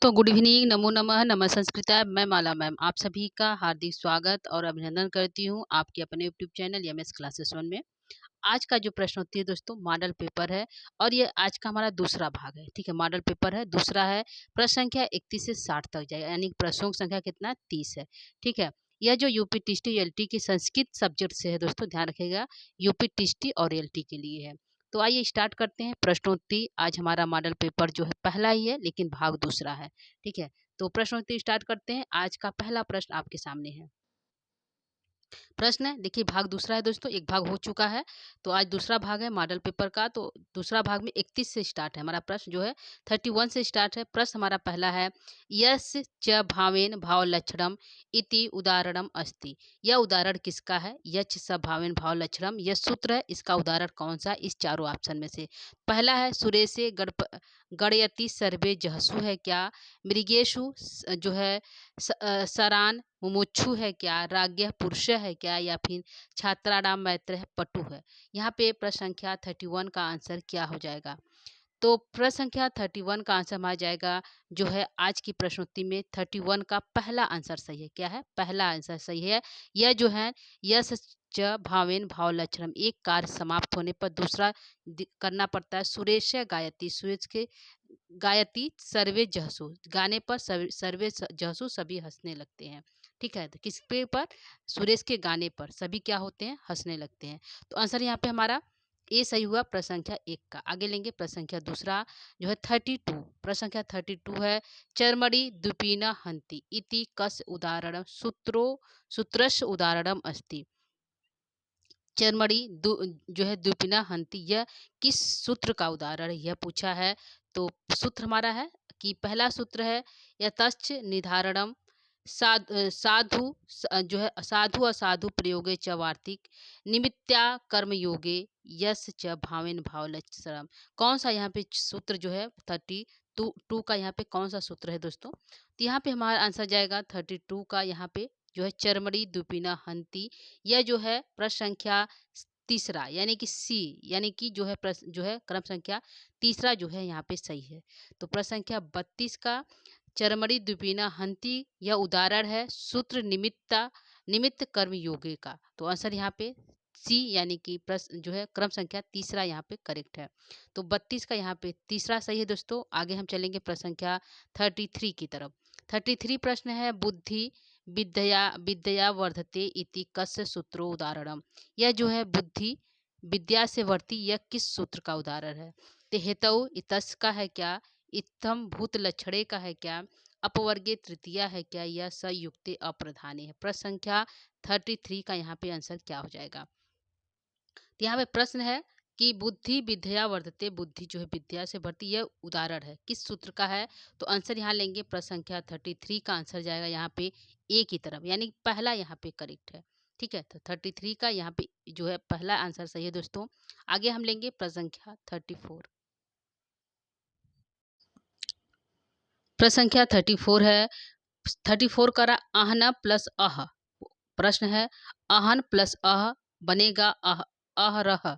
दोस्तों good evening, नमो नमः, नमः संस्कृता। मैं माला मैम आप सभी का हार्दिक स्वागत और अभिनंदन करती हूँ आपके अपने YouTube channel MS classes one में। आज का जो प्रश्नोत्तरी है दोस्तों मॉडल पेपर है और ये आज का हमारा दूसरा भाग है। ठीक है, मॉडल पेपर है, दूसरा है। प्रश्न संख्या 31 से 60 तक जाएगा, यानी प्रश्नों की संख्या कितना 30 है। ठीक है, यह जो यूपी टीएसटी एलटी की संस्कृत सब्जेक्ट से है दोस्तों, ध्यान रखिएगा, यूपी टीएसटी और एलटी के लिए है। तो आइए स्टार्ट करते हैं प्रश्नोत्तरी। आज हमारा मॉडल पेपर जो है पहला ही है, लेकिन भाग दूसरा है। ठीक है, तो प्रश्नोत्तरी स्टार्ट करते हैं। आज का पहला प्रश्न आपके सामने है। प्रश्न है, देखिए भाग दूसरा है दोस्तों, एक भाग हो चुका है, तो आज दूसरा भाग है मॉडल पेपर का। तो दूसरा भाग में 31 से स्टार्ट है हमारा प्रश्न, जो है 31 से स्टार्ट है। प्रश्न हमारा पहला है, यस च भावेन भाव लक्षणम इति उदाहरणम अस्ति। यह उदाहरण किसका है? यच स भावेन भाव लक्षणम यह सूत्र है, इसका उदाहरण कौन सा? इस चारों ऑप्शन में से पहला है, सुरेशे गणयति सर्वे जहसु है क्या? मृगेशु जो है सरान मुमुक्षु है क्या? राज्ञ पुरुष है क्या? या फिर छात्राणाम मैत्र पटु है? यहाँ पे प्रश्न संख्या 31 का आंसर क्या हो जाएगा? तो प्रश्न संख्या 31 का आंसर हमारा जाएगा, जो है आज की प्रश्नोत्तरी में 31 का पहला आंसर सही है। क्या है? पहला आंसर सही है। यह जो है यस च भावेन भाव लक्षणम, एक कार्य समाप्त होने पर दूसरा करना पड़ता है। सुरेश गायत्री, सुरेश के गायती सर्वे जहसु, गाने पर सर्वे जहसु, सभी हंसने लगते हैं। ठीक है, तो किस पे पर? सुरेश के गाने पर सभी क्या होते हैं? हंसने लगते हैं। तो आंसर यहाँ पे हमारा ए सही हुआ प्रश्न संख्या 1 का। आगे लेंगे प्रश्न संख्या दूसरा, जो है 32। प्रश्न संख्या 32 है, चरमणि द्विपीना हंति इति कस उदाहरणम सूत्रस्य उदाहरणम अस्ति। चरमणि जो है द्विपिना हंति, यह किस सूत्र का उदाहरण है, यह पूछा है। तो सूत्र हमारा है कि पहला सूत्र है, यतश्च निर्धारणम साधु जो है साधु असाधु प्रयोगे च वार्तिक निमित्त्या कर्म योगे यस च भावेन भाव लक्षणम। कौन सा यहाँ पे सूत्र जो है 32 का यहाँ पे कौन सा सूत्र है दोस्तों? तो यहाँ पे हमारा आंसर जाएगा 32 का, यहाँ पे जो है चरमणि द्विपिना हंति। यह जो है प्रश्न संख्या तीसरा, यानी कि सी, यानी कि जो है प्रश्न जो है क्रम संख्या तीसरा जो है यहाँ पे सही है। तो प्रश्न संख्या 32 का चरमणि द्विपीना हंति यह उदाहरण है सूत्र निमित्त कर्म योगे का। तो आंसर यहाँ पे सी, यानी कि प्रश्न जो है क्रम संख्या तीसरा यहाँ पे करेक्ट है। तो 32 का यहाँ पे तीसरा सही है दोस्तों। आगे हम चलेंगे प्रश्न संख्या 33 की तरफ। 33 प्रश्न है, बुद्धि विद्या विद्या वर्धते इति कस्य सूत्रो उदाहरणम। यह जो है बुद्धि विद्या से बढ़ती, यह किस सूत्र का उदाहरण है? ते हेतु इतस का है क्या? इत्थम भूत लक्षणे का है क्या? अपवर्गे तृतीया है क्या? या संयुक्ते अप्रधाने है? प्रश्न संख्या 33 का यहाँ पे आंसर क्या हो जाएगा? तो यहाँ पे प्रश्न है कि बुद्धि विद्या वर्धते, बुद्धि जो है विद्या से बढ़ती, यह उदाहरण है किस सूत्र का है? तो आंसर यहाँ लेंगे प्रश्न संख्या 33 का आंसर जाएगा यहाँ पे ए की तरफ, यानी पहला यहाँ पे करेक्ट है। ठीक है, तो 33 का यहाँ पे जो है पहला आंसर सही है दोस्तों। आगे हम लेंगे प्रश्न संख्या 34। प्रश्न संख्या 34 है, 34 करा आहना प्लस अह। प्रश्न है, आहन प्लस अह बनेगा अहरह।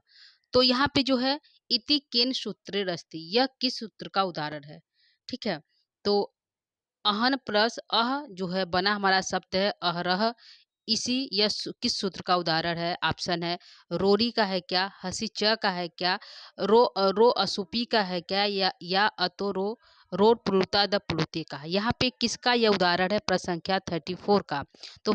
तो यहाँ पे जो है इति केन सूत्रे रस्ति, यह किस सूत्र का उदाहरण है? ठीक है, तो अहन प्लस अह जो है बना हमारा शब्द है अहरह। इसी यह किस सूत्र का उदाहरण है? ऑप्शन है, रोरी का है क्या? हसी च का है क्या? रो असुपी का है क्या? या अतो रो प्लुता द प्लुते का है? यहाँ पे किसका यह उदाहरण है? प्रश्न संख्या 34 का। तो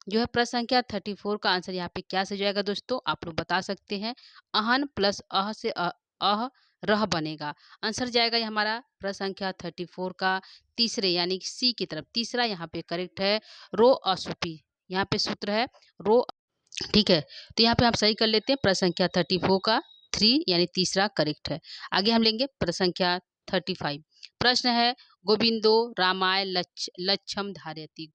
जो है प्रश्न संख्या 34 का आंसर यहाँ पे क्या से जाएगा दोस्तों? आप लोग बता सकते हैं। अहन प्लस अह से अह रह बनेगा। आंसर जाएगा ये हमारा प्रश्न संख्या 34 का तीसरे, यानी कि सी की तरफ। तीसरा यहाँ पे करेक्ट है, रो असुपी, यहाँ पे सूत्र है रो। ठीक है, तो यहाँ पे आप सही कर लेते हैं। प्रश्न संख्या 34 का 3 यानी तीसरा करेक्ट है। आगे हम लेंगे प्रश्न संख्या 35। प्रश्न है, गोविंदो रामाय लक्ष्यम धारयति।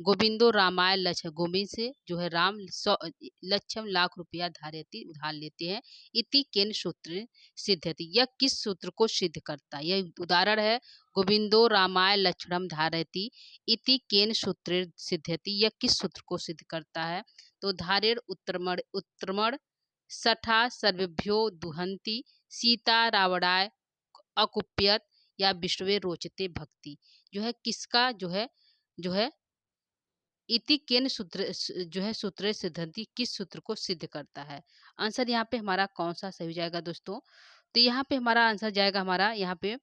गोविंदो रामाय लक्ष्य, गोविंद से जो है राम लक्ष्यम लाख रुपया धारयति उधार लेते हैं। इति केन सूत्र सिद्धति, यह किस सूत्र को सिद्ध करता है? यह उदाहरण है, गोविंदो रामाय लक्ष्मणम धारयति इति केन सूत्र सिद्धति, यह किस सूत्र को सिद्ध करता है? तो धारेर उत्तमण सठा सर्वेभ्यो दुहंती सीता रावणाय अकुप्यत या विश्वे रोचते भक्ति, जो है किसका जो है इति केन सूत्र जो है सूत्र सिद्धंती, किस सूत्र को सिद्ध करता है। आंसर यहाँ पे हमारा कौन सा सही हो जाएगा दोस्तों? तो यहाँ पे हमारा आंसर जाएगा हमारा यहाँ पे,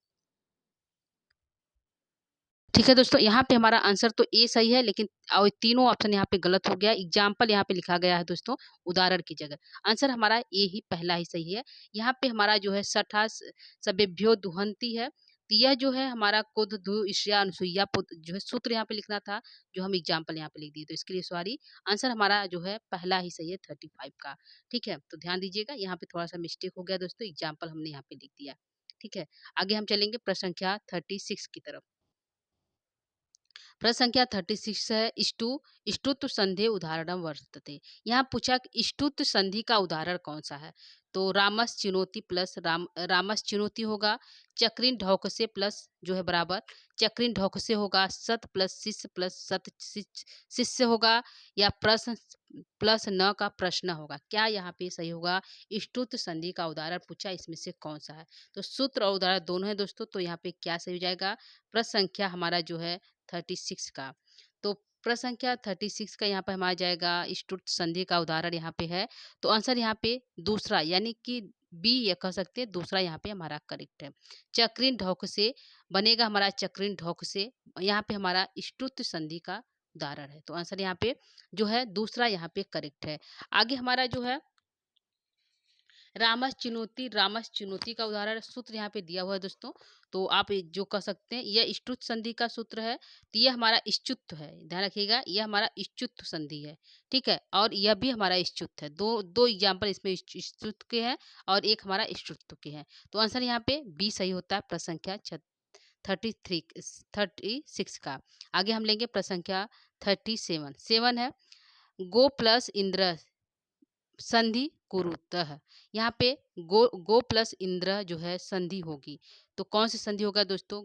ठीक है दोस्तों, यहाँ पे हमारा आंसर तो ए सही है, लेकिन और तीनों ऑप्शन यहाँ पे गलत हो गया। एग्जाम्पल यहाँ पे लिखा गया है दोस्तों उदाहरण की जगह। आंसर हमारा ए ही पहला ही सही है। यहाँ पे हमारा जो है सठा सभ्यो दुहंती है, तो यह जो है हमारा कुद धु ईर्ष्या अनुसुईया जो है सूत्र यहाँ पे लिखना था, जो हम एग्जाम्पल यहाँ पे लिख दिए, तो इसके लिए सॉरी। आंसर हमारा जो है पहला ही सही है 35 का। ठीक है, तो ध्यान दीजिएगा, यहाँ पे थोड़ा सा मिस्टेक हो गया दोस्तों, एग्जाम्पल हमने यहाँ पे लिख दिया। ठीक है, आगे हम चलेंगे प्रश्न संख्या 36 की तरफ। प्रश्न संख्या 36 है, इष्टुत्व संधि उदाहरणम वर्तते। यहाँ पूछा कि इष्टुत्व संधि का उदाहरण कौन सा है? तो रामस चिनोती प्लस रामस चिनोती होगा, चक्रिन ढौकसे प्लस जो है बराबर चक्रिन ढौकसे होगा, सत प्लस शिष्य प्लस सत शिष्य होगा, या प्रश्न प्लस न का प्रश्न होगा। क्या यहाँ पे सही होगा? इष्टुत्व संधि का उदाहरण पूछा, इसमें से कौन सा है? तो सूत्र और उदाहरण दोनों है दोस्तों, तो यहाँ पे क्या सही हो जाएगा? प्रश्न संख्या हमारा जो है 36 का। तो प्रश्न संख्या 36 का यहाँ पे हमारा जाएगा इष्टुत्व संधि का उदाहरण यहाँ पे है, तो आंसर यहाँ पे दूसरा यानी कि बी ये कह सकते हैं, दूसरा यहाँ पे हमारा करेक्ट है। चक्रिन ढौक से बनेगा हमारा चक्रिन ढौक से, यहाँ पे हमारा इष्टुत्व संधि का उदाहरण है, तो आंसर यहाँ पे जो है दूसरा यहाँ पे करेक्ट है। आगे हमारा जो है रामस चुनौती का उदाहरण सूत्र यहाँ पे दिया हुआ है दोस्तों, तो आप जो कह सकते हैं यह इष्टुत्व संधि का सूत्र है, तो यह हमारा इष्टुत्व है, ध्यान रखिएगा, यह हमारा इष्टुत्व संधि है। ठीक है, और यह भी हमारा इष्टुत्व है। दो दो एग्जाम्पल इसमें इष्टुत्व के हैं और एक हमारा इष्टुत्व के हैं, तो आंसर यहाँ पे बी सही होता है प्रश्न संख्या 36 का। आगे हम लेंगे प्रश्न संख्या 37 है, गो प्लस इंद्र संधि कुरुतः। यहाँ पे गो प्लस इंद्र जो है संधि होगी, तो कौन सी संधि होगा दोस्तों?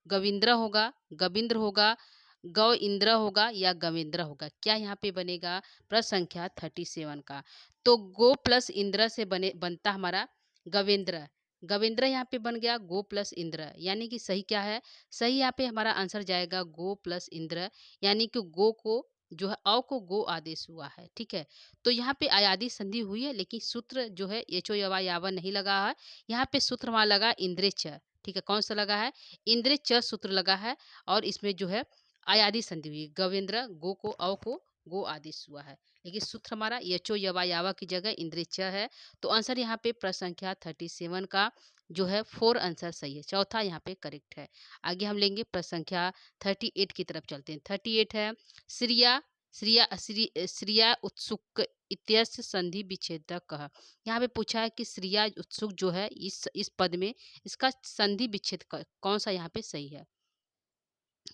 गविंद्र होगा, गविंद्र होगा, गौ इंद्र होगा, या गविंद्र होगा। क्या यहाँ पे बनेगा? प्रश्न संख्या 37 का। तो गो प्लस इंद्र से बनता हमारा गविंद्र, गविंद्र यहाँ पे बन गया गो प्लस इंद्र, यानी कि सही क्या है? सही यहाँ पे हमारा आंसर जाएगा गो प्लस इंद्र, यानी कि गो को जो है अ को गो आदेश हुआ है। ठीक है, तो यहाँ पे अयादि संधि हुई है, लेकिन सूत्र जो है एचो यवा यावा नहीं लगा है, यहाँ पे सूत्र हमारा लगा इंद्रे च। ठीक है, कौन सा लगा है? इंद्रे च सूत्र लगा है, और इसमें जो है अयादि संधि हुई, गवेंद्र गो को अ को गो आदेश हुआ है, लेकिन सूत्र हमारा यचो यवा यावा की जगह इंद्रे च है, तो आंसर यहाँ पे प्रश्न संख्या 37 का जो है 4 आंसर सही है, चौथा यहाँ पे करेक्ट है। आगे हम लेंगे प्रश्न संख्या 38 की तरफ चलते हैं। 38 है, श्रिया श्रिया उत्सुक इत्यस्य संधि विच्छेदक कह। यहाँ पे पूछा है कि श्रिया उत्सुक जो है इस पद में इसका संधि विच्छेद कौन सा यहाँ पे सही है?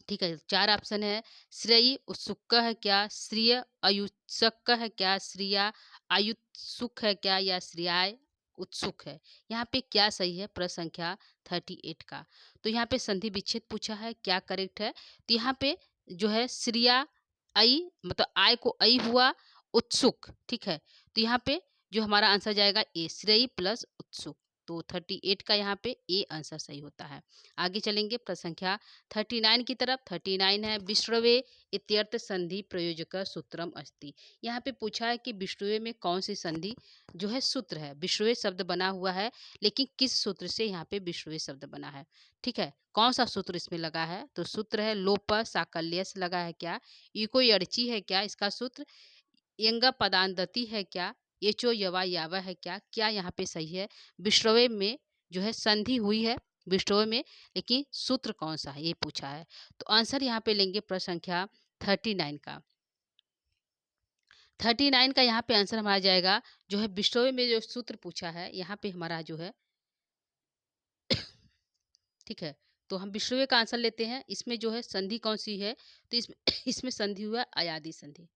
ठीक है, 4 ऑप्शन है, श्रेय उत्सुक है क्या, श्रिय अयुत्सक है क्या, श्रिया आयुत्सुक है क्या, या श्रियाय उत्सुक है। यहाँ पे क्या सही है? प्रश्न संख्या 38 का। तो यहाँ पे संधि विच्छेद पूछा है, क्या करेक्ट है? तो यहाँ पे जो है श्रिया आई मतलब आय को आई हुआ, उत्सुक। ठीक है, तो यहाँ पे जो हमारा आंसर जाएगा ए, श्रेय प्लस उत्सुक, तो 38 का यहाँ पे ए आंसर सही होता है। आगे चलेंगे प्रश्न संख्या 39 की तरफ। 39 है, विश्रवे इत्यर्थ संधि प्रयोजक सूत्रम अस्ति। यहाँ पे पूछा है कि विश्रवे में कौन सी संधि जो है सूत्र है। विश्रवे शब्द बना हुआ है, लेकिन किस सूत्र से यहाँ पे विश्रवे शब्द बना है? ठीक है, कौन सा सूत्र इसमें लगा है? तो सूत्र है लोप साकल्यस लगा है क्या, ये कोई अर्ची है क्या इसका सूत्र, यंग पदांतति है क्या, एचो यवा यावा है क्या? क्या यहाँ पे सही है? विश्रवे में जो है संधि हुई है विश्रवे में, लेकिन सूत्र कौन सा है ये पूछा है, तो आंसर यहाँ पे लेंगे प्रश्न संख्या 39 का। 39 का यहाँ पे आंसर हमारा जाएगा जो है विश्रवे में जो सूत्र पूछा है यहाँ पे हमारा जो है ठीक है, तो हम विश्रवे का आंसर लेते हैं। इसमें जो है संधि कौन सी है? तो इसमें इसमें संधि हुआ अयादि संधि।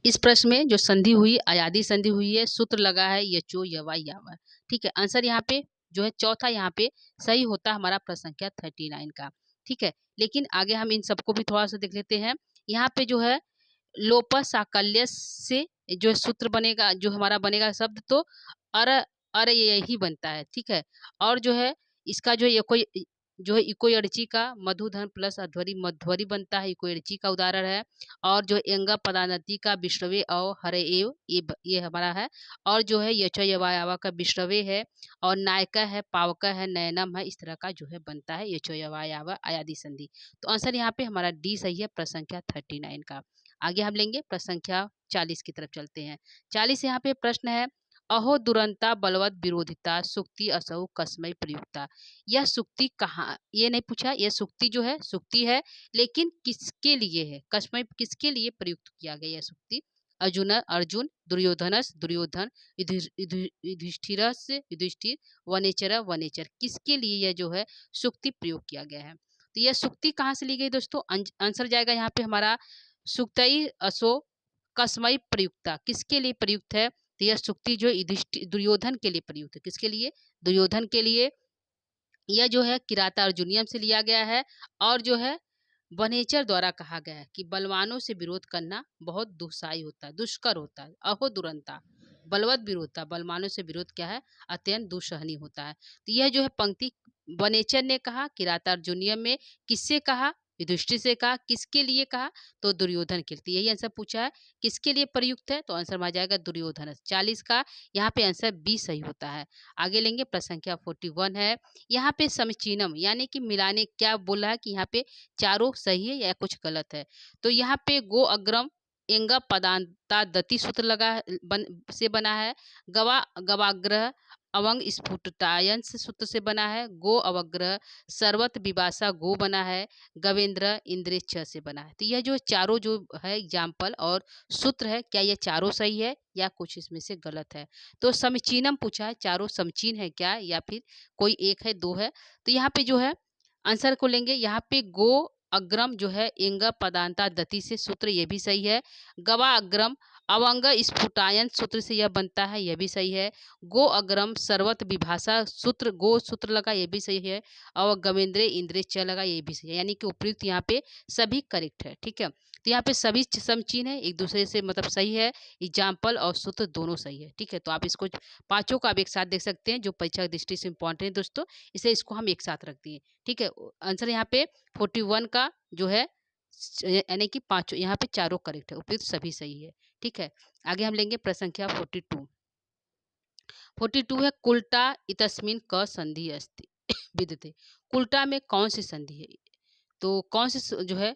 इस प्रश्न में जो संधि हुई अयादि संधि हुई है, सूत्र लगा है यचो यवा यावा। ठीक है, आंसर यहाँ पे जो है चौथा यहाँ पे सही होता है हमारा प्रश्न संख्या 39 का। ठीक है, लेकिन आगे हम इन सबको भी थोड़ा सा देख लेते हैं। यहाँ पे जो है लोप साकल्य से जो सूत्र बनेगा, जो हमारा बनेगा शब्द, तो अर अर यही बनता है। ठीक है, और जो है इसका जो ये कोई जो है इको यड़ची का मधुधन प्लस अध्वरी मध्वरी बनता है, इको यड़ची का उदाहरण है। और जो एंगा पदानती का विश्रवे और हरे एव ये हमारा है। और जो है यचो यवायावा का विश्रवे है, और नायका है, पावका है, नयनम है, इस तरह का जो है बनता है यचो यवायावा आयादि संधि। तो आंसर यहाँ पे हमारा डी सही है, प्रश्न संख्या 39 का। आगे हम लेंगे प्रश्न संख्या 40 की तरफ चलते हैं। 40 यहाँ पे प्रश्न है, अहो दुरंता बलवत विरोधिता सुक्ति असौ कसमय प्रयुक्ता। यह सुक्ति कहाँ, ये नहीं पूछा, यह सुक्ति जो है सुक्ति है, लेकिन किसके लिए है, कसमय किसके लिए प्रयुक्त किया गया यह सुक्ति। अर्जुन अर्जुन, दुर्योधनस दुर्योधन, युधिष्ठिरस युधिष्ठिर, वनेचर वनेचर, किसके लिए यह जो है सुक्ति प्रयोग किया गया है। तो यह सुक्ति कहाँ से ली गई दोस्तों, आंसर जाएगा यहाँ पे हमारा सुक्तई असो कसमय प्रयुक्ता, किसके लिए प्रयुक्त है। तो यह सुक्ति जो दुर्योधन के लिए प्रयुक्त है, किसके लिए, दुर्योधन के लिए। यह जो है किराता अर्जुनियम से लिया गया है, और जो है वनेचर द्वारा कहा गया है कि बलवानों से विरोध करना बहुत दुस्साही होता है, दुष्कर होता है। अहो दुरंता बलवत विरोधता, बलवानों से विरोध क्या है, अत्यंत दुस्सहनीय होता है। तो यह जो है पंक्ति वनेचर ने कहा किराता अर्जुनियम में, किससे कहा, युधिष्ठिर से कहा, किसके लिए कहा, तो दुर्योधन के लिए। तो यही आंसर पूछा है, किसके लिए प्रयुक्त है, तो आंसर आ जाएगा दुर्योधन। 40 का यहाँ पे आंसर बी सही होता है। आगे लेंगे प्रश्न संख्या 41 है। यहाँ पे समीचीनम यानी कि मिलाने, क्या बोला है कि यहाँ पे चारों सही है या कुछ गलत है। तो यहाँ पे गो अग्रम एंगा पदांता दति सूत्र से बना है। गवा गवाग्रह अवंग स्फुटतायंस सूत्र से बना है। गो अवग्रह सर्वत विभाषा गो बना है। गवेंद्र इंद्रेच्छ से बना है। तो यह जो चारों जो है एग्जाम्पल और सूत्र है, क्या ये चारों सही है या कुछ इसमें से गलत है। तो समीचीनम पूछा है, चारों समचीन है क्या या फिर कोई एक है, दो है। तो यहाँ पे जो है आंसर को लेंगे, यहाँ पे गो अग्रम जो है एंग पदांता दति से सूत्र, ये भी सही है। गवा अग्रम अवंग स्फुटायन सूत्र से यह बनता है, यह भी सही है। गो अग्रम सर्वत विभाषा सूत्र, गो सूत्र लगा, ये भी सही है। और गवेंद्र इंद्र च लगा, ये भी सही है। यानी कि उपयुक्त यहाँ पे सभी करेक्ट है, ठीक है। तो यहाँ पे सभी समचीन है, एक दूसरे से मतलब सही है। एग्जाम्पल और सूत्र दोनों सही है, ठीक है। तो आप इसको पांचों को आप एक साथ देख सकते हैं, जो परीक्षा की दृष्टि से इंपॉर्टेंट है दोस्तों, इसे इसको हम एक साथ रख दिए, ठीक है। आंसर यहाँ पे 41 का जो है यानी कि पांचों यहाँ पे चारों करेक्ट है, उपयुक्त सभी सही है, ठीक है। आगे हम लेंगे प्रश्न संख्या 42। 42 है कुल्टा इतस्मिन क संधि अस्ति विद्यते। कुल्टा में कौन सी संधि है, तो कौन सी जो है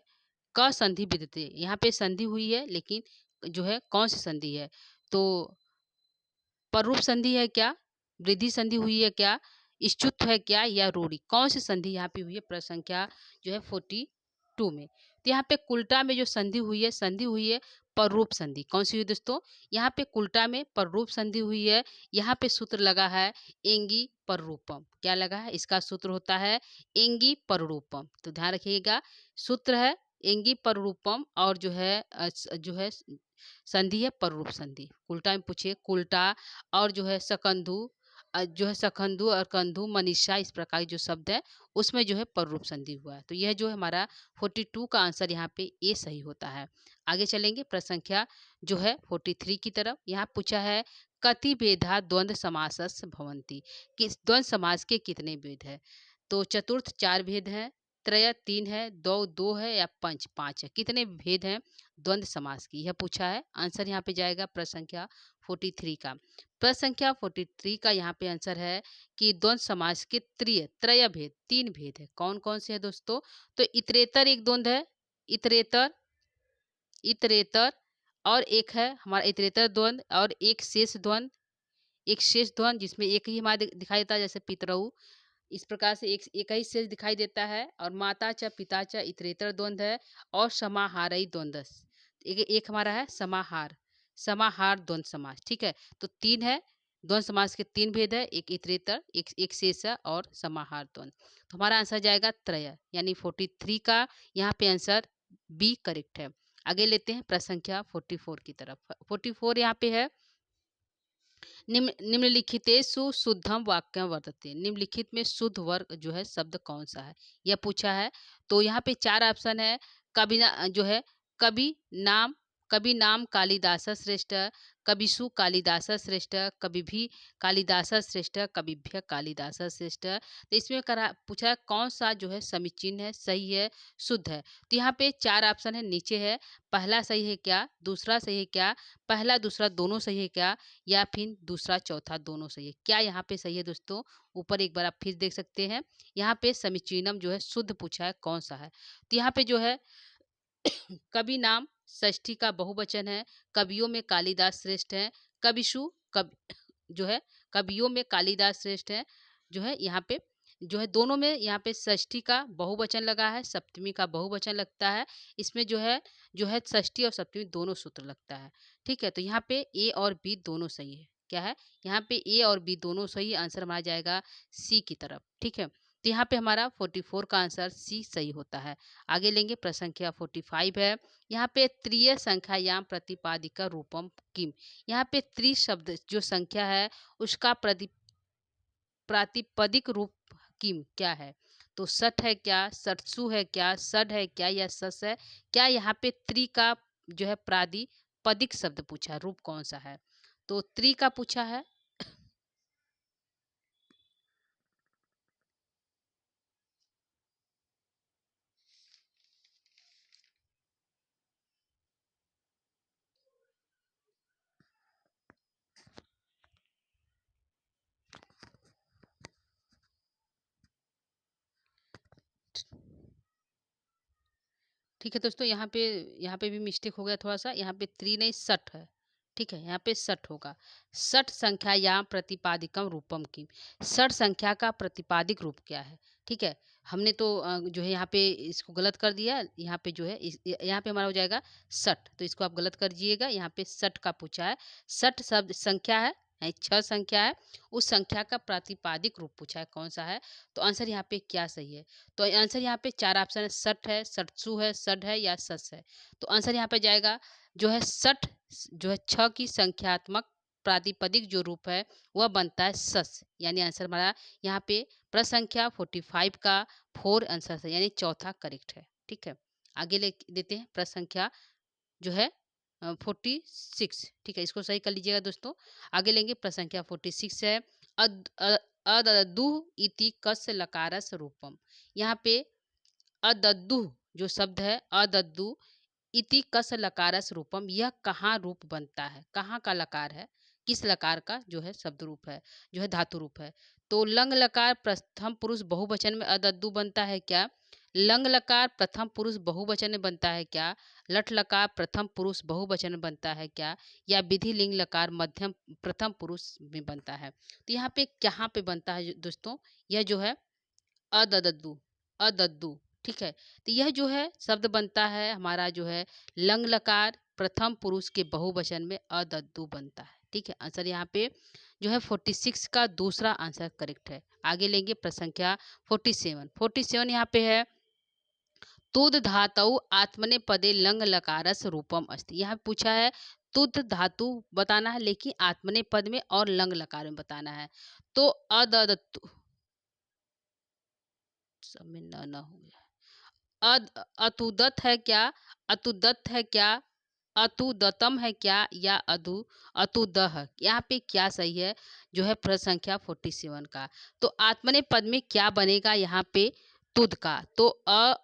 क संधि विद्यते, यहाँ पे संधि हुई है, लेकिन जो है कौन सी संधि है। तो पररूप संधि है क्या, वृद्धि संधि हुई है क्या, इष्टुत्व है क्या, या रूढ़ि, कौन सी संधि यहाँ पे हुई है प्रश्न संख्या जो है 42 में। तो यहाँ पे कुल्टा में जो संधि हुई है, संधि हुई है पररूप संधि। कौन सी हुई दोस्तों, यहाँ पे कुल्टा में पररूप संधि हुई है। यहाँ पे सूत्र लगा है एंगी पररूपम, क्या लगा है, इसका सूत्र होता है एंगी पररूपम। तो ध्यान रखिएगा, सूत्र है एंगी पररूपम, और जो है जो है संधि है पररूप संधि। उल्टा में पूछिए कुल्टा और जो है सकंधु, जो है सखंधु और कंधु मनीषा, इस प्रकार के जो शब्द है उसमें जो है पररूप संधि हुआ है। तो यह जो है हमारा 42 का आंसर यहाँ पे ए सही होता है। आगे चलेंगे प्रश्न संख्या जो है 43 की तरफ। यहाँ पूछा है कति भेदा द्वंद्व समासस भवंती, किस द्वंद्व समास के कितने भेद है। तो चतुर्थ 4 भेद हैं, त्रय 3 है, दो 2 है, या पंच 5 है, कितने भेद हैं द्वंद्व समास की, यह पूछा है। आंसर यहाँ पे जाएगा प्रश्न संख्या 43 का। प्रश्न संख्या 43 का यहाँ पे आंसर है कि द्वंद्व समास के त्रय भेद, 3 भेद है। कौन कौन से है दोस्तों, तो इतरेतर एक द्वंद्व है, इतरेतर इतरेतर, और एक है हमारा इतरेतर द्वंद्व, और एक शेष द्वंद्व, एक शेष द्वंद्व जिसमें एक ही हमारा दिखाई देता है, जैसे पितरऊ, इस प्रकार से एक ही शेष दिखाई देता है। और माता च पिता च इतरेतर द्वंद्व है, और समाहारई द्वंद्व, एक हमारा है समाहार, समाहार द्वंद्व समास, ठीक है। तो 3 है द्वंद्व समास के, 3 भेद है, एक इतरेतर, एक शेष है, और समाहार द्वंद्व। तो हमारा आंसर जाएगा त्रय, यानी 43 का यहाँ पे आंसर बी करेक्ट है। आगे लेते हैं प्रश्न संख्या 44 की तरफ। 44 यहाँ पे है निम्नलिखितेषु शुद्धम वाक्यम वर्तते, निम्नलिखित में शुद्ध वर्ग जो है शब्द कौन सा है, यह पूछा है। तो यहाँ पे 4 ऑप्शन है, कवि जो है कवि नाम कभी नाम कालिदास श्रेष्ठ, कविषु कालिदास श्रेष्ठ, कभी भी कालिदास श्रेष्ठ, कविभ्य कालिदास श्रेष्ठ। तो इसमें करा पूछा है कौन सा जो है समीचीन है, सही है, शुद्ध है। तो यहाँ पे 4 ऑप्शन है, नीचे है पहला सही है क्या, दूसरा सही है क्या, पहला दूसरा दोनों सही है क्या, या फिर दूसरा चौथा दोनों सही है क्या। यहाँ पे सही है दोस्तों, ऊपर एक बार आप फिर देख सकते हैं। यहाँ पे समीचीनम जो है शुद्ध पूछा है कौन सा है। तो यहाँ पे जो है कवि नाम षष्ठी का बहुवचन है, कवियों में कालिदास श्रेष्ठ है, कविषु कवि जो है कवियों में कालिदास श्रेष्ठ है, जो है यहाँ पे जो है दोनों में यहाँ पे षष्ठी का बहुवचन लगा है, सप्तमी का बहुवचन लगता है। इसमें जो है षष्ठी और सप्तमी दोनों सूत्र लगता है। ठीक है, तो यहाँ पे ए और बी दोनों सही है। क्या है, यहाँ पे ए और बी दोनों सही, आंसर हमारा जाएगा सी की तरफ। ठीक है, तो यहाँ पे हमारा 44 का आंसर सी सही होता है। आगे लेंगे प्रश्न संख्या 45 है। यहाँ पे त्रिय संख्यायाम प्रतिपादिका रूपम किम। यहाँ पे त्रि शब्द जो संख्या है उसका प्रातिपदिक रूप किम क्या है। तो सठ है क्या, सठसु है क्या, सड है क्या, या सस है क्या। यहाँ पे त्रि का जो है प्रातिपदिक शब्द पूछा है, रूप कौन सा है। तो त्रि का पूछा है। ठीक है दोस्तों, यहाँ पे भी मिस्टेक हो गया थोड़ा सा। यहाँ पे त्रि नहीं सठ है। ठीक है, यहाँ पे सठ होगा। सठ संख्या या प्रतिपादिकम रूपम की, सठ संख्या का प्रतिपादिक रूप क्या है। ठीक है, हमने तो जो है यहाँ पे इसको गलत कर दिया। यहाँ पे जो है यहाँ पे हमारा हो जाएगा सठ, तो इसको आप गलत कर दीजिएगा। यहाँ पे सठ का पूछा है। सठ शब्द संख्या है, यानी 6 संख्या है, उस संख्या का प्रातिपादिक रूप पूछा है कौन सा है। तो आंसर यहाँ पे क्या सही है। तो आंसर यहाँ पे 4 ऑप्शन है, सठ है, सठसु है, सड है, या सस है। तो आंसर यहाँ पे जाएगा जो है सठ, जो है 6 की संख्यात्मक प्रातिपदिक जो रूप है वह बनता है सस, यानी आंसर हमारा यहाँ पे प्रश्न संख्या 45 का 4 आंसर है, यानी चौथा करेक्ट है। ठीक है, आगे ले देते हैं प्रश्न संख्या जो है 46। ठीक है, इसको सही कर लीजिएगा दोस्तों। आगे लेंगे प्रश्न संख्या 46 है। अददु इति कस्य लकारस रूपम। यहाँ पे अदद्दु जो शब्द है, अदद्दु इति कस लकारस रूपम, यह कहाँ रूप बनता है, कहाँ का लकार है, किस लकार का जो है शब्द रूप है, जो है धातु रूप है। तो लंग लकार प्रथम पुरुष बहुवचन में अदद्दु बनता है क्या। लंग लकार प्रथम पुरुष बहुवचन में बनता है क्या। लट लकार प्रथम पुरुष बहुवचन में बनता है क्या, या विधि लिंग लकार मध्यम प्रथम पुरुष में बनता है। तो यहाँ पे कहाँ पे बनता है दोस्तों, यह जो है अदद्दु, अदद्दु। ठीक है, तो यह जो है शब्द बनता है हमारा जो है लंग लकार प्रथम पुरुष के बहुवचन में अदद्दु बनता है। ठीक है, आंसर यहाँ पे जो है 46 का दूसरा आंसर करेक्ट है। आगे लेंगे प्रश्न संख्या 47। 47 यहाँ पे है तुद धातु आत्मने पदे लंग लकारस रूपम अस्ति। यहाँ पूछा है तुद धातु बताना है, लेकिन आत्मने पद में और लंग लकार में बताना है। तो अदद्दु समय न हो गया, अतुदत है क्या, अतुदत है क्या, अतुदतम है क्या, या अतुदह। यहाँ पे क्या सही है, जो है प्रश्न संख्या 47 का। तो आत्मने पद में क्या बनेगा यहाँ पे तुद का, तो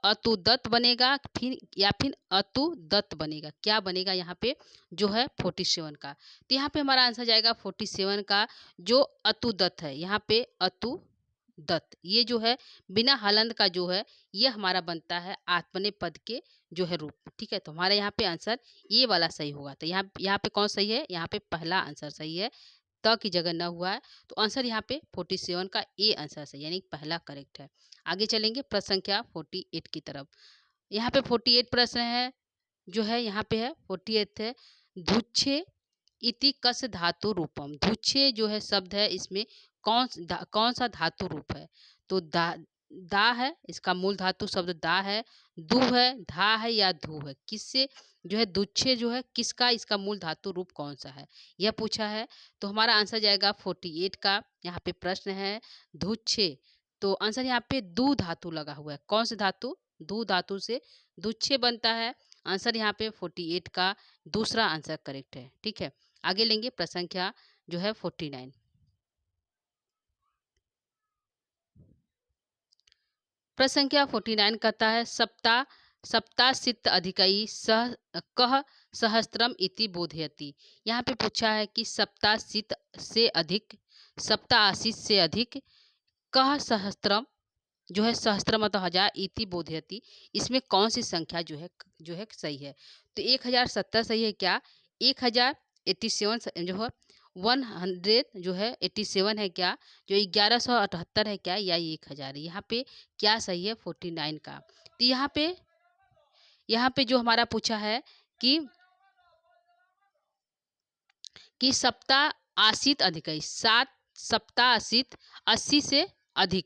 अतुदत बनेगा, फिर या फिर अतुदत बनेगा। क्या बनेगा यहाँ पे जो है 47 का। तो यहाँ पे हमारा आंसर जाएगा 47 का जो अतुदत है। यहाँ पे अतु दत्त, ये जो है बिना हलंत का जो है ये हमारा बनता है आत्मने पद के जो है रूप। ठीक है, तो हमारे यहाँ पे आंसर ये वाला सही होगा। तो यहाँ पे कौन सही है, यहाँ पे पहला आंसर सही है, त की जगह न हुआ है। तो आंसर यहाँ पे 47 का ए आंसर सही, यानी पहला करेक्ट है। आगे चलेंगे प्रश्न संख्या 48 की तरफ। यहाँ पे 48 प्रश्न है, जो है यहाँ पे है 48 है। धुच्छे इति कस धातु रूपम। धुच्छे जो है शब्द है, इसमें कौन सा धातु रूप है। तो दा है, इसका मूल धातु शब्द दा है। दु है, धा है, या धू है, किससे जो है दुच्छे जो है किसका, इसका मूल धातु रूप कौन सा है, यह पूछा है। तो हमारा आंसर जाएगा 48 का। यहाँ पे प्रश्न है धुच्छे, तो आंसर यहाँ पे दू धातु लगा हुआ है। कौन से धातु, दू धातु से दुच्छे बनता है। आंसर यहाँ पे 48 का दूसरा आंसर करेक्ट है। ठीक है, आगे लेंगे प्रश्न संख्या जो है 49। प्रश्न संख्या 49 कहता है सप्ताह सप्ताशीत अधिकई सह कह सहस्त्रम इति बोधयति। यहाँ पे पूछा है कि सप्ताशीत से अधिक, सप्ताशीत से अधिक, कह सहस्त्रम जो है सहस्त्र मतलब हजार, इति बोधयति इसमें कौन सी संख्या जो है सही है। तो 1070 सही है क्या, 1087 जो है 100 जो है 87 है क्या, जो 1178 है क्या, या 1000 है। यहाँ पे क्या सही है 49 का। तो यहाँ पे जो हमारा पूछा है कि सप्ताह आशित अधिक है, 7 सप्ताह आशित 80 से अधिक।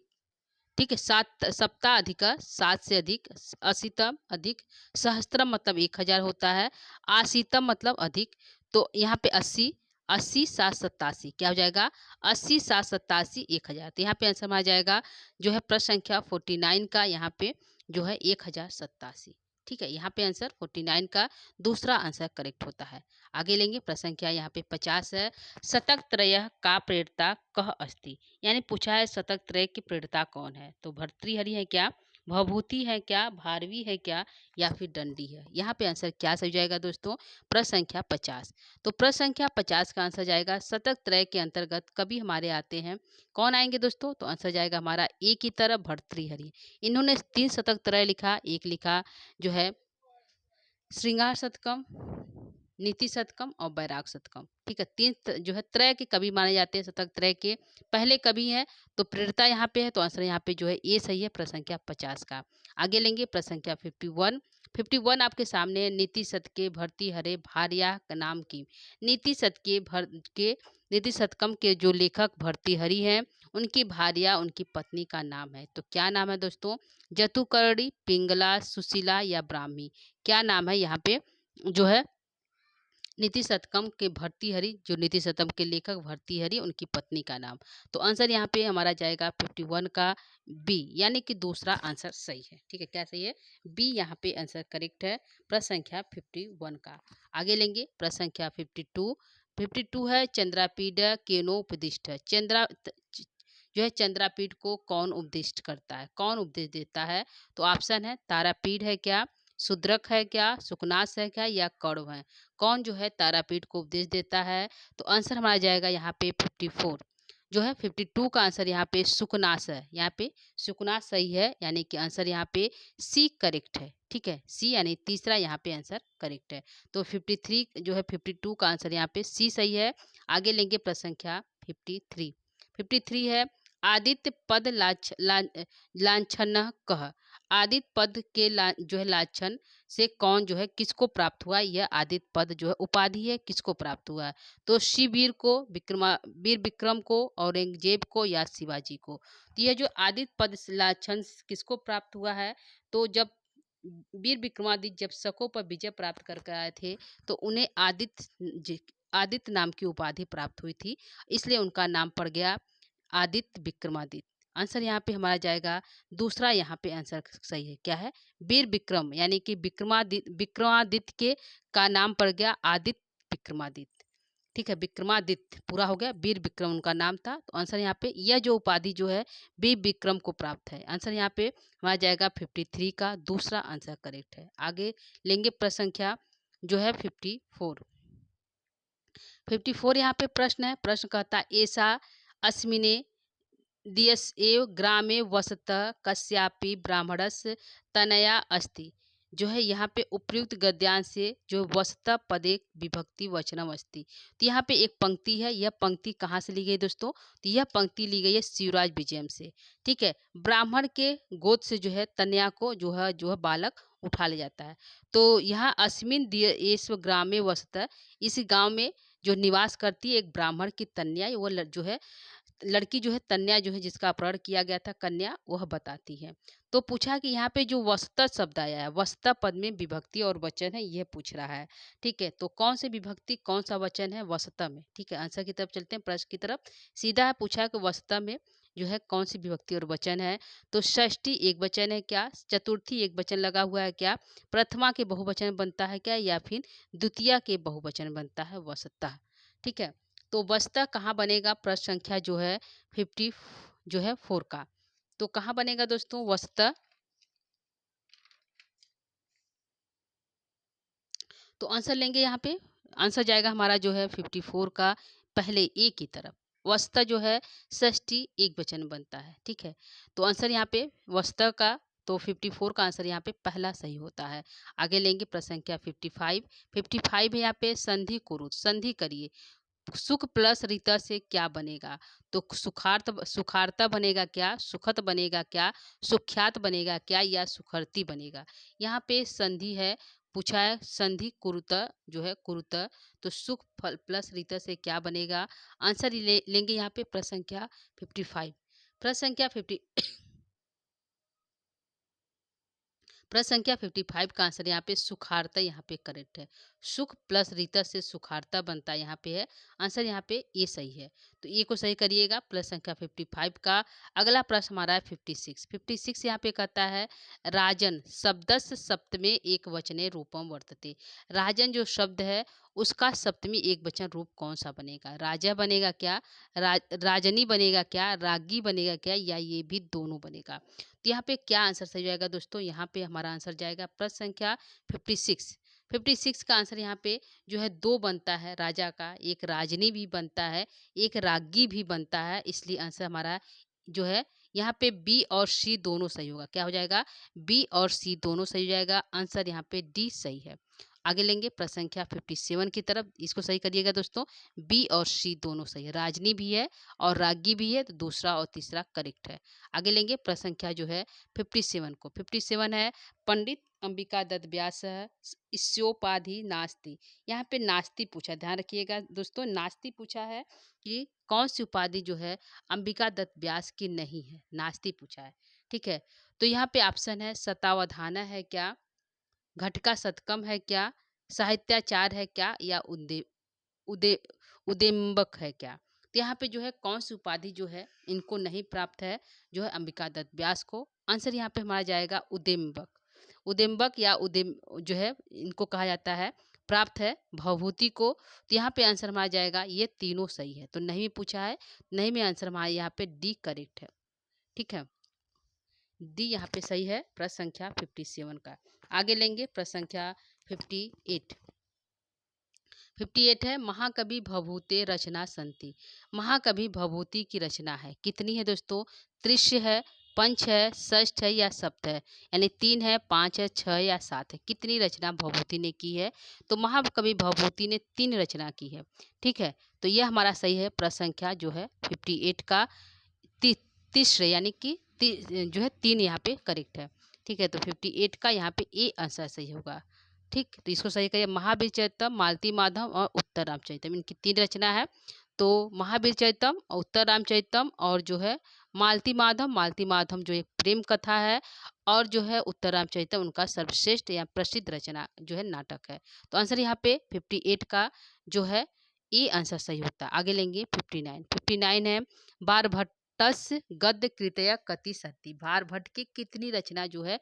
ठीक है, 7 सप्ताह अधिक 7 से अधिक, अशीतम अधिक, सहस्त्रम मतलब 1000 होता है, आशीतम मतलब अधिक। तो यहाँ पे 80 80 7 87 क्या हो जाएगा, 80 7 87 1000। तो यहाँ पे आंसर आ जाएगा जो है प्रश्न संख्या 49 का यहाँ पे जो है 1087। ठीक है, यहाँ पे आंसर 49 का दूसरा आंसर करेक्ट होता है। आगे लेंगे प्रश्न संख्या यहाँ पे 50 है, शतक त्रय का प्रेरता कह अस्ति। यानी पूछा है शतक त्रय की प्रेरता कौन है। तो भर्तृहरि है क्या, भवभूति है क्या, भारवी है क्या, या फिर दंडी है। यहाँ पे आंसर क्या सही जाएगा दोस्तों, प्रश्न संख्या 50। तो प्रश्न संख्या 50 का आंसर जाएगा शतक त्रय के अंतर्गत कवि हमारे आते हैं, कौन आएंगे दोस्तों। तो आंसर जाएगा हमारा ए की तरफ भर्तृहरि। इन्होंने 3 शतक त्रय लिखा, एक लिखा जो है श्रृंगार शतकम, नीति शतकम और बैराग शतकम। ठीक है, 3 जो है त्रय के कवि माने जाते हैं, शतक त्रय के पहले कवि हैं। तो प्रेरता यहाँ पे है, तो आंसर यहाँ पे जो है ए सही है प्रश्न संख्या 50 का। आगे लेंगे प्रश्न संख्या 51। 51 आपके सामने, नीति शतके भर्तृहरे भार्या का नाम की। नीति नीति शतकम के जो लेखक भर्तृहरि हैं, उनकी भार्या उनकी पत्नी का नाम है। तो क्या नाम है दोस्तों, जतुकर्णी, पिंगला, सुशीला या ब्राह्मी। क्या नाम है यहाँ पे जो है नीति शतकम के भर्तृहरि, जो नीति शतकम के लेखक भर्तृहरि उनकी पत्नी का नाम। तो आंसर यहाँ पे हमारा जाएगा 51 का बी, यानी कि दूसरा आंसर सही है। ठीक है, क्या सही है, बी यहाँ पे आंसर करेक्ट है प्रश्न संख्या 51 का। आगे लेंगे प्रश्न संख्या 52। 52 है चंद्रापीड केनोपदिष्ट। जो है चंद्रापीठ को कौन उपदिष्ट करता है, कौन उपदेश देता है। तो ऑप्शन है तारापीठ है क्या, शूद्रक है क्या, सुकनास है क्या, या कौरव है। कौन जो है तारापीठ को उपदेश देता है। तो आंसर हमारा जाएगा यहाँ पे 54। जो है 52 का आंसर यहाँ पे सुकनास है। यहाँ पे सुकनास सही है, यानी कि आंसर यहाँ पे सी करेक्ट है। ठीक है, सी यानी तीसरा यहाँ पे आंसर करेक्ट है। तो 53 जो है 52 का आंसर यहाँ पे सी सही है। आगे लेंगे प्रश्न संख्या 53। 53 है आदित्य पद लांछन कह। आदित्य पद के जो है लाछन से कौन जो है किसको प्राप्त हुआ। यह आदित्य पद जो है उपाधि है, किसको प्राप्त हुआ है। तो शिववीर को, वीर विक्रम को, औरंगजेब को, या शिवाजी को। तो यह जो आदित्य पद लाछन किसको प्राप्त हुआ है। तो जब वीर विक्रमादित्य जब शकों पर विजय प्राप्त करके आए थे, तो उन्हें आदित्य नाम की उपाधि प्राप्त हुई थी, इसलिए उनका नाम पड़ गया आदित्य विक्रमादित्य। आंसर यहाँ पे हमारा जाएगा दूसरा, यहाँ पे आंसर सही है क्या है, वीर विक्रम, यानी कि विक्रमादित्य के का नाम पड़ गया आदित्य विक्रमादित्य। ठीक है, विक्रमादित्य पूरा हो गया, वीर विक्रम उनका नाम था। तो आंसर यहाँ पे यह जो उपाधि जो है वीर विक्रम को प्राप्त है। आंसर यहाँ पे हमारा जाएगा 53 का दूसरा आंसर करेक्ट है। आगे लेंगे प्रश्न संख्या जो है 54। 54 यहाँ पे प्रश्न है, प्रश्न कहता है ऐसा अस्मिने दियस एव ग्रामे वसतः कस्यापि ब्राह्मणस्य तनया अस्ति। जो है यहाँ पे उपयुक्त गद्यांश से जो वसतः पदे विभक्ति वचनम अस्ति। तो यहाँ पे एक पंक्ति है, यह पंक्ति कहाँ से ली गई दोस्तों। तो यह पंक्ति ली गई है शिवराज विजयम से। ठीक है, ब्राह्मण के गोद से जो है तनया को जो है बालक उठा ले जाता है। तो यहाँ अस्मिन दियेस्व ग्रामे वसतः, इस गांव में जो निवास करती है एक ब्राह्मण की तन्या, वो जो है लड़की जो है तन्या जो है जिसका अपहरण किया गया था कन्या, वह बताती है। तो पूछा कि यहाँ पे जो वसतः शब्द आया है, वसतः पद में विभक्ति और वचन है, यह पूछ रहा है। ठीक है, तो कौन सी विभक्ति कौन सा वचन है वसतः में। ठीक है, आंसर की तरफ चलते हैं, प्रश्न की तरफ सीधा है, पूछा कि वसतः में जो है कौन सी विभक्ति और वचन है? तो षष्ठी एक वचन है क्या? चतुर्थी एक वचन लगा हुआ है क्या? प्रथमा के बहुवचन बनता है क्या, या फिर द्वितीया के बहुवचन बनता है वसतः? ठीक है, तो वसतः कहाँ बनेगा? प्रश्न संख्या जो है 50 जो है 4 का। तो कहाँ बनेगा दोस्तों वसतः? तो आंसर लेंगे यहाँ पे, आंसर जाएगा हमारा जो है 54 का पहले ए की तरफ। वस्ता जो है षष्ठी एक वचन बनता है। ठीक है, तो आंसर यहाँ पे वस्ता का, तो 54 का आंसर यहाँ पे पहला सही होता है। आगे लेंगे प्रश्न संख्या 55। 55 है यहाँ पे संधि कुरुत, संधि करिए। सुख प्लस रीता से क्या बनेगा? तो सुखार्त, सुखार्ता बनेगा क्या? सुखत बनेगा क्या? सुख्यात बनेगा क्या, या सुखर्ती बनेगा? यहाँ पे संधि है, पूछा है संधि कुरुत जो है कुरुत, तो सुख फल प्लस रीता से क्या बनेगा? आंसर लेंगे यहाँ पे प्रश्न संख्या 55। प्रश्न संख्या 50 प्रश्न संख्या 55 का आंसर यहाँ पे सुखार्ता यहाँ पे करेक्ट है। सुख प्लस रीता से सुखार्ता बनता है यहाँ पे है। आंसर यहाँ पे ए सही है, तो ए को सही करिएगा प्रश्न संख्या 55 का। अगला प्रश्न हमारा है 56। 56 यहाँ पे कहता है राजन शब्दस्य सप्तमे एक वचने रूपम वर्तते। राजन जो शब्द है उसका सप्तमी एक वचन रूप कौन सा बनेगा? राजा बनेगा क्या, राजनी बनेगा क्या, रागी बनेगा क्या, या ये भी दोनों बनेगा? तो यहाँ पे क्या आंसर सही जाएगा दोस्तों? यहाँ पे हमारा आंसर जाएगा प्रश्न संख्या 56। 56 का आंसर यहाँ पे जो है दो बनता है राजा का, एक राजनी भी बनता है, एक रागी भी बनता है, इसलिए आंसर हमारा जो है यहाँ पे बी और सी दोनों सही होगा। क्या हो जाएगा? बी और सी दोनों सही हो जाएगा। आंसर यहाँ पे डी सही है। आगे लेंगे प्रश्न संख्या 57 की तरफ, इसको सही करिएगा दोस्तों। बी और सी दोनों सही है, राजनी भी है और रागी भी है, तो दूसरा और तीसरा करेक्ट है। आगे लेंगे प्रश्न संख्या जो है 57 को। 57 है पंडित अंबिका दत्त व्यास इस्योपाधि नास्ति। यहाँ पे नास्ति पूछा, ध्यान रखिएगा दोस्तों, नास्ति पूछा है कि कौन सी उपाधि जो है अंबिका दत्त व्यास की नहीं है, नास्ति पूछा है। ठीक है, तो यहाँ पे ऑप्शन है शतावधाना है क्या, घटका शतकम है क्या, साहित्याचार है क्या, या उदे उदेम्बक है क्या? तो यहाँ पे जो है कौन सी उपाधि जो है इनको नहीं प्राप्त है जो है अंबिका दत्त व्यास को? आंसर यहाँ पे हमारा जाएगा उदेम्बक। उदेम्बक या उदेम जो है इनको कहा जाता है, प्राप्त है भवभूति को। तो यहाँ पे आंसर हमारा जाएगा, ये तीनों सही है, तो नहीं में पूछा है, नहीं में आंसर हमारा यहाँ पे डी करेक्ट है। ठीक है, डी यहाँ पे सही है प्रश्न संख्या 57 का। आगे लेंगे प्रश्न संख्या 58। 58 है महाकवि भभूते रचना संति। महाकवि भभूति की रचना है, कितनी है दोस्तों? त्रिश है, पंच है, षष्ठ है, या सप्त है? यानी 3 है, 5 है, 6 या 7 है। कितनी रचना भभूति ने की है? तो महाकवि भभूति ने 3 रचना की है। ठीक है, तो यह हमारा सही है प्रश्न संख्या जो है 58 का तीसरे, यानी कि जो है 3 यहाँ पे करेक्ट है। ठीक है, तो 58 का यहाँ पे ए आंसर सही होगा। ठीक, तो इसको सही करिए। महावीर चरितम, मालती माधव और उत्तर रामचरितम, इनकी 3 रचना है। तो महावीर चरितम और उत्तर रामचरितम और जो है मालती माधव, मालती माधव जो एक प्रेम कथा है, और जो है उत्तर रामचरितम उनका सर्वश्रेष्ठ या प्रसिद्ध रचना जो है नाटक है। तो आंसर यहाँ पे 58 का जो है ए आंसर सही होता है। आगे लेंगे 59। 59 है बार भट्टस गद्य कृतया कति सती। बार भट्ट की कितनी रचना जो है,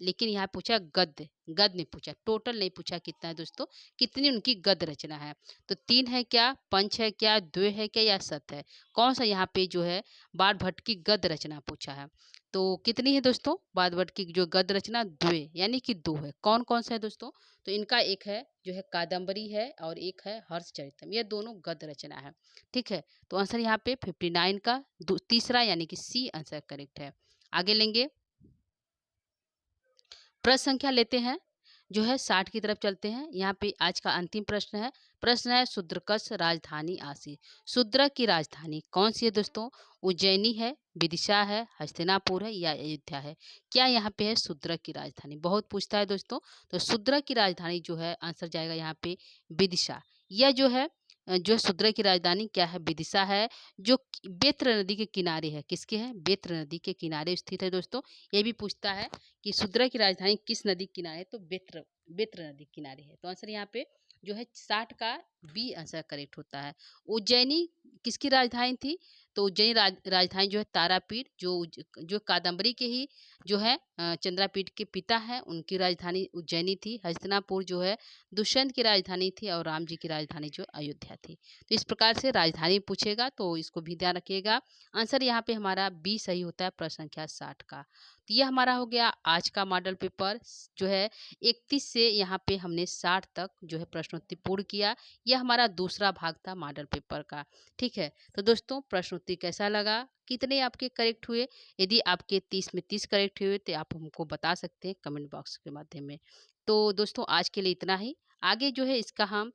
लेकिन यहाँ पूछा गद्य, गद्य नहीं पूछा, टोटल नहीं पूछा कितना है दोस्तों, कितनी उनकी गद्य रचना है। तो 3 है क्या, पंच है क्या, द्वे है क्या, या सत है? कौन सा यहाँ पे जो है बार भट्ट की गद्य रचना पूछा है? तो कितनी है दोस्तों बार भट्ट की जो गद्य रचना? द्वे, यानी कि 2 है। कौन कौन सा है दोस्तों? तो इनका एक है जो है कादम्बरी है, और एक है हर्षचरितम, ये दोनों गद्य रचना है। ठीक है, तो आंसर यहाँ पे 59 का तीसरा यानी कि सी आंसर करेक्ट है। आगे लेंगे प्रश्न संख्या लेते हैं जो है 60 की तरफ चलते हैं। यहाँ पे आज का अंतिम प्रश्न है। प्रश्न है शूद्रकस राजधानी आसी। शूद्र की राजधानी कौन सी है दोस्तों? उज्जैनी है, विदिशा है, हस्तिनापुर है, या अयोध्या है? क्या यहाँ पे है शूद्र की राजधानी? बहुत पूछता है दोस्तों। तो शूद्र की राजधानी जो है आंसर जाएगा यहाँ पे विदिशा। यह जो है शूद्र की राजधानी क्या है? विदिशा है, जो बेत्र नदी के किनारे है। किसके है? बेत्र नदी के किनारे स्थित है दोस्तों। ये भी पूछता है कि शूद्र की राजधानी किस नदी के किनारे है? तो बेत्र बेत्र नदी के किनारे है। तो आंसर यहाँ पे जो है 60 का बी आंसर करेक्ट होता है। उज्जैनी किसकी राजधानी थी? तो उज्जैन राजधानी जो है तारापीठ, जो कादम्बरी के ही जो है चंद्रापीठ के पिता हैं, उनकी राजधानी उज्जैनी थी। हस्तिनापुर जो है दुष्यंत की राजधानी थी और राम जी की राजधानी जो अयोध्या थी। तो इस प्रकार से राजधानी पूछेगा तो इसको भी ध्यान रखिएगा। आंसर यहाँ पे हमारा बी सही होता है, प्रश्न संख्या 60 का। तो यह हमारा हो गया आज का मॉडल पेपर जो है 31 से यहाँ पे हमने 60 तक जो है प्रश्नोत्तरी पूर्ण किया। यह हमारा दूसरा भाग था मॉडल पेपर का। ठीक है, तो दोस्तों प्रश्नोत्तरी कैसा लगा, कितने आपके करेक्ट हुए? यदि आपके 30 में 30 करेक्ट हुए तो आप हमको बता सकते हैं कमेंट बॉक्स के माध्यम में। तो दोस्तों आज के लिए इतना ही। आगे जो है इसका हम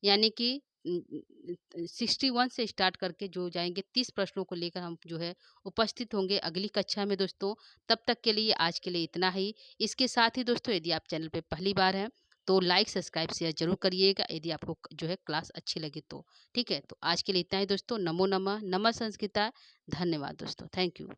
यानी कि 61 से स्टार्ट करके जो जाएंगे 30 प्रश्नों को लेकर हम जो है उपस्थित होंगे अगली कक्षा में दोस्तों। तब तक के लिए आज के लिए इतना ही। इसके साथ ही दोस्तों यदि आप चैनल पे पहली बार हैं तो लाइक सब्सक्राइब शेयर जरूर करिएगा यदि आपको जो है क्लास अच्छी लगे तो। ठीक है, तो आज के लिए इतना ही दोस्तों। नमो नमः, नमः संस्कृता। धन्यवाद दोस्तों, थैंक यू।